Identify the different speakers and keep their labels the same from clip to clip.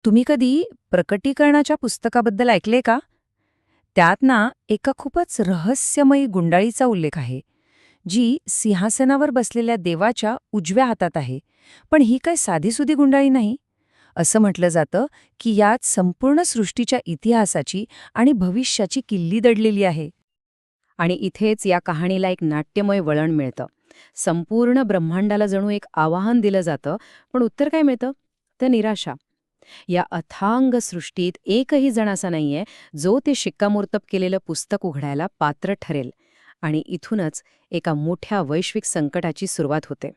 Speaker 1: तुम्ही कधी प्रकटीकरणाच्या पुस्तकाबद्दल ऐकले का? त्यात ना एका खूपच रहस्यमयी गुंडाळीचा उल्लेख आहे, जी सिंहासनावर बसलेल्या देवाच्या उजव्या हातात आहे. पण ही काय साधीसुधी गुंडाळी नाही. असं म्हटलं जातं की यात संपूर्ण सृष्टीच्या इतिहासाची आणि भविष्याची किल्ली दडलेली आहे. आणि इथेच या कहाणीला एक नाट्यमय वळण मिळतं. संपूर्ण ब्रह्मांडाला जणू एक आवाहन दिलं जातं, पण उत्तर काय मिळतं? तर निराशा. या अथांग सृष्टीत एकही जण असा नाहीये जो ते शिक्कामोर्तब केलेलं पुस्तक उघडायला पात्र ठरेल. आणि इथूनच एका मोठ्या वैश्विक संकटाची सुरुवात होते.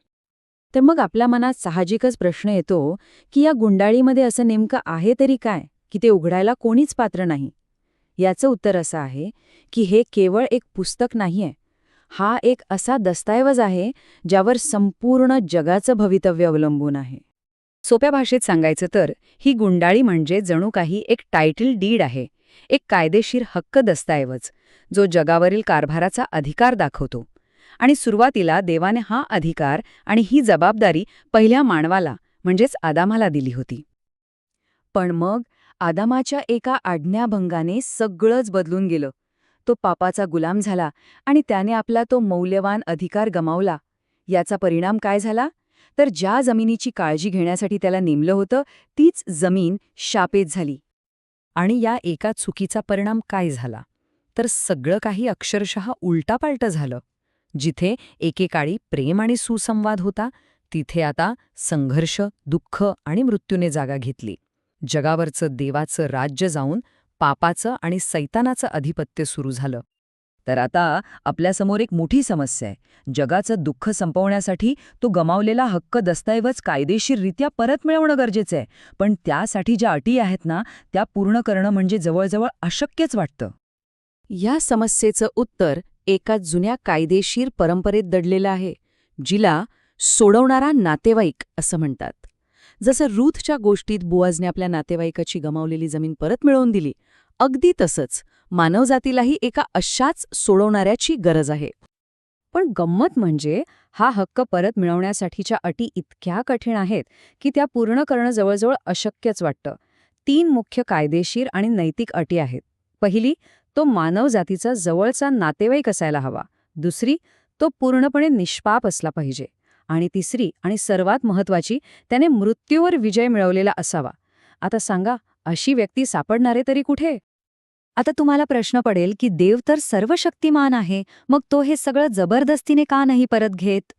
Speaker 1: तर मग आपल्या मनात साहजिकच प्रश्न येतो की या गुंडाळीमध्ये असं नेमकं आहे तरी काय की ते उघडायला कोणीच पात्र नाही. याचं उत्तर असं आहे की हे केवळ एक पुस्तक नाहीये. हा एक असा दस्तऐवज आहे ज्यावर संपूर्ण जगाचं भवितव्य अवलंबून आहे. सोप्या भाषेत सांगायचं तर ही गुंडाळी म्हणजे जणू काही एक टायटल डीड आहे, एक कायदेशीर हक्क दस्तऐवज, जो जगावरील कारभाराचा अधिकार दाखवतो. आणि सुरुवातीला देवाने हा अधिकार आणि ही जबाबदारी पहिल्या मानवाला म्हणजेच आदामाला दिली होती. पण मग आदामाच्या एका आज्ञाभंगाने सगळंच बदलून गेलं. तो पापाचा गुलाम झाला आणि त्याने आपला तो मौल्यवान अधिकार गमावला. याचा परिणाम काय झाला? तर ज्या जमिनीची काळजी घेण्यासाठी त्याला नेमलं होतं, तीच जमीन शापेत झाली. आणि या एका चुकीचा परिणाम काय झाला? तर सगळं काही अक्षरशः उलटापालटं झालं. जिथे एकेकाळी प्रेम आणि सुसंवाद होता, तिथे आता संघर्ष, दुःख आणि मृत्यूने जागा घेतली. जगावरचं देवाचं राज्य जाऊन पापाचं आणि सैतानाचं अधिपत्य सुरू झालं. तर आता आपल्यासमोर एक मोठी समस्या आहे. जगाचं दुःख संपवण्यासाठी तो गमावलेला हक्क दस्तऐवज कायदेशीररित्या परत मिळवणं गरजेचं आहे. पण त्यासाठी ज्या अटी आहेत ना, त्या पूर्ण करणं म्हणजे जवळजवळ अशक्यच वाटतं. या समस्येचं उत्तर एका जुन्या कायदेशीर परंपरेत दडलेलं आहे, जिला सोडवणारा नातेवाईक असं म्हणतात. जसं रूथच्या गोष्टीत बोआजने आपल्या नातेवाईकाची गमावलेली जमीन परत मिळवून दिली, अगदी तसंच मानवजातीलाही एका अशाच सोडवणाऱ्याची गरज आहे. पण गंमत म्हणजे हा हक्क परत मिळवण्यासाठीच्या अटी इतक्या कठीण आहेत की त्या पूर्ण करणं जवळजवळ अशक्यच वाटतं. 3 मुख्य कायदेशीर आणि नैतिक अटी आहेत. पहिली, तो मानवजातीचा जवळचा नातेवाईक असायला हवा. दुसरी, तो पूर्णपणे निष्पाप असला पाहिजे. आणि तिसरी आणि सर्वात महत्त्वाची, त्याने मृत्यूवर विजय मिळवलेला असावा. आता सांगा, अशी व्यक्ती सापडणारे तरी कुठे? आता तुम्हाला प्रश्न पडेल की देव तर सर्वशक्तिमान आहे, मग तो हे सगळं जबरदस्तीने का नाही परत घेत?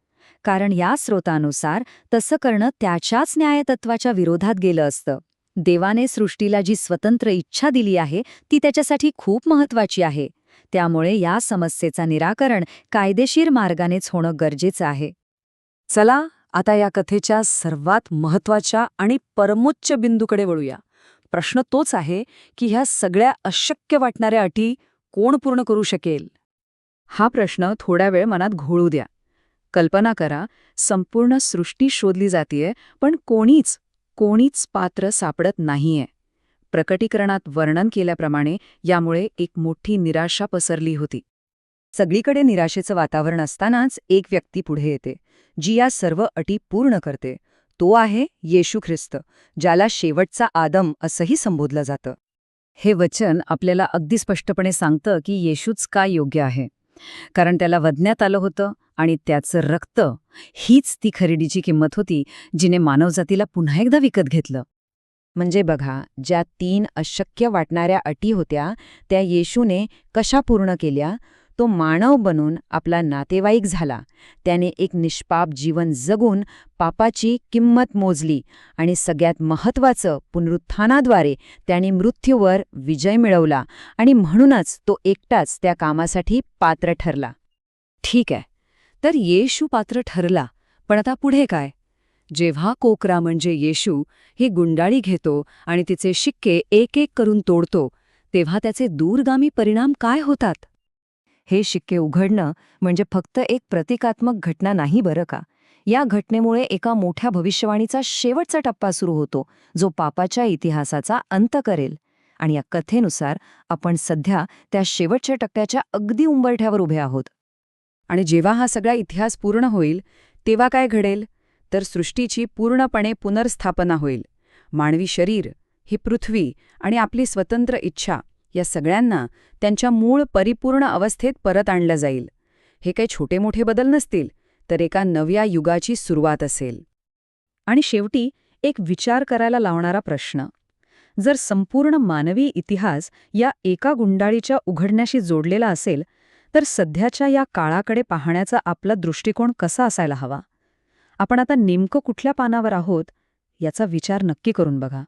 Speaker 1: कारण या स्रोतानुसार तसं करणं त्याच्याच न्यायतत्वाच्या विरोधात गेलं असतं. देवाने सृष्टीला जी स्वतंत्र इच्छा दिली आहे ती त्याच्यासाठी खूप महत्वाची आहे. त्यामुळे या समस्येचं निराकरण कायदेशीर मार्गानेच होणं गरजेचं आहे. चला आता या कथेच्या सर्वात महत्वाच्या आणि परमोच्च बिंदूकडे वळूया. प्रश्न तोच आहे की ह्या सगळ्या अशक्य वाटणाऱ्या अटी कोण पूर्ण करू शकेल? हा प्रश्न थोडा वेळ मनात घोळू द्या. कल्पना करा, संपूर्ण सृष्टी शोधली जातीये, पण कोणीच पात्र सापडत नाहीये. प्रकटीकरणात वर्णन केल्याप्रमाणे यामुळे एक मोठी निराशा पसरली होती. सगळीकडे निराशेचं वातावरण असतानाच एक व्यक्ती पुढे येते, जी या सर्व अटी पूर्ण करते. तो आहे येशू ख्रिस्त, ज्याला शेवटचा आदम असंही संबोधलं जातं. हे वचन आपल्याला अगदी स्पष्टपणे सांगतं की येशूच का योग्य आहे. कारण त्याला वधण्यात आलं होतं आणि त्याचं रक्त हीच ती खरेदीची किंमत होती, जिने मानवजातीला पुन्हा एकदा विकत घेतलं. म्हणजे बघा, ज्या 3 अशक्य वाटणाऱ्या अटी होत्या, त्या येशूने कशा पूर्ण केल्या? तो मानव बनून आपला नातेवाईक झाला. त्याने एक निष्पाप जीवन जगून पापाची किंमत मोजली आणि सगळ्यात महत्त्वाचं, पुनरुत्थानाद्वारे त्याने मृत्यूवर विजय मिळवला आणि म्हणूनच तो एकटाच त्या कामासाठी पात्र ठरला. ठीक आहे, तर येशू पात्र ठरला, पण आता पुढे काय? जेव्हा कोकरा म्हणजे येशू ही गुंडाळी घेतो आणि तिचे शिक्के एक एक करून तोडतो, तेव्हा त्याचे दूरगामी परिणाम काय होतात? हे शिक्के उघडणं म्हणजे फक्त एक प्रतिकात्मक घटना नाही बरं का. या घटनेमुळे एका मोठ्या भविष्यवाणीचा शेवटचा टप्पा सुरू होतो, जो पापाच्या इतिहासाचा अंत करेल. आणि या कथेनुसार आपण सध्या त्या शेवटच्या टप्प्याच्या अगदी उंबरठ्यावर उभे आहोत. आणि जेव्हा हा सगळा इतिहास पूर्ण होईल, तेव्हा काय घडेल? तर सृष्टीची पूर्णपणे पुनर्स्थापना होईल. मानवी शरीर,
Speaker 2: ही पृथ्वी आणि आपली स्वतंत्र इच्छा या सगळ्यांना त्यांच्या मूळ परिपूर्ण अवस्थेत परत आणलं जाईल. हे काही छोटे मोठे बदल नसतील, तर एका नव्या युगाची सुरुवात असेल. आणि शेवटी एक विचार करायला लावणारा प्रश्न. जर संपूर्ण मानवी इतिहास या एका गुंडाळीच्या उघडण्याशी जोडलेला असेल, तर सध्याच्या या काळाकडे पाहण्याचा आपला दृष्टिकोन कसा असायला हवा? आपण आता नेमकं कुठल्या पानावर आहोत याचा विचार नक्की करून बघा.